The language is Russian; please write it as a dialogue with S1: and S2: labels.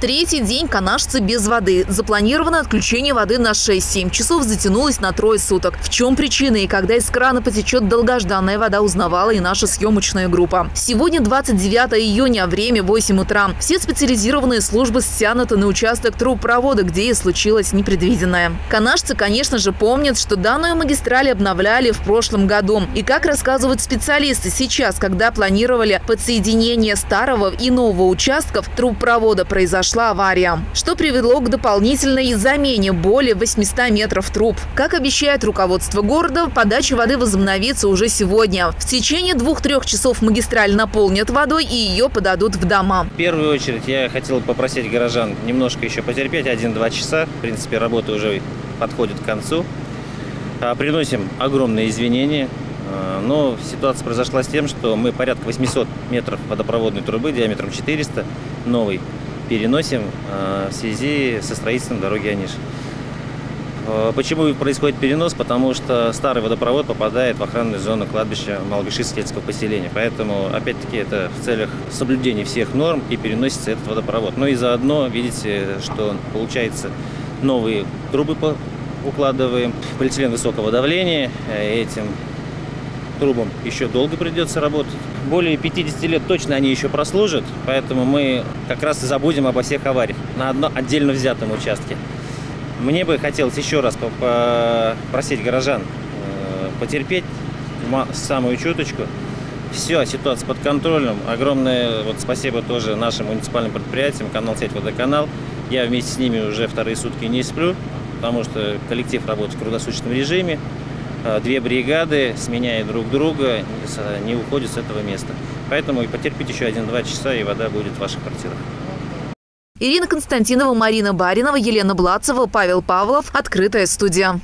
S1: Третий день канашцы без воды. Запланировано отключение воды на 6-7 часов, затянулось на 3 суток. В чем причина и когда из крана потечет долгожданная вода, узнавала и наша съемочная группа. Сегодня 29 июня, время 8 утра. Все специализированные службы стянуты на участок трубопровода, где и случилось непредвиденное. Канашцы, конечно же, помнят, что данную магистраль обновляли в прошлом году. И как рассказывают специалисты, сейчас, когда планировали подсоединение старого и нового участков трубопровода, произошла авария, что привело к дополнительной замене более 800 метров труб. Как обещает руководство города, подача воды возобновится уже сегодня. В течение 2-3 часов магистраль наполнят водой и ее подадут в дома.
S2: В первую очередь я хотел попросить горожан немножко еще потерпеть, 1-2 часа. В принципе, работа уже подходит к концу. Приносим огромные извинения. Но ситуация произошла с тем, что мы порядка 800 метров водопроводной трубы диаметром 400, новый, переносим в связи со строительством дороги Онеж. Почему происходит перенос? Потому что старый водопровод попадает в охранную зону кладбища Малгаши-сельского поселения. Поэтому, опять-таки, это в целях соблюдения всех норм и переносится этот водопровод. Но и заодно, видите, что получается, новые трубы укладываем, полиэтилен высокого давления, этим трубам еще долго придется работать. Более 50 лет точно они еще прослужат, поэтому мы как раз и забудем обо всех авариях на одном отдельно взятом участке. Мне бы хотелось еще раз попросить горожан потерпеть самую чуточку. Все, ситуация под контролем. Огромное спасибо тоже нашим муниципальным предприятиям, канал-сеть «Водоканал». Я вместе с ними уже 2 сутки не сплю, потому что коллектив работает в круглосуточном режиме. 2 бригады, сменяя друг друга, не уходят с этого места. Поэтому и потерпите еще 1-2 часа, и вода будет в ваших квартирах.
S1: Ирина Константинова, Марина Баринова, Елена Блацева, Павел Павлов. Открытая студия.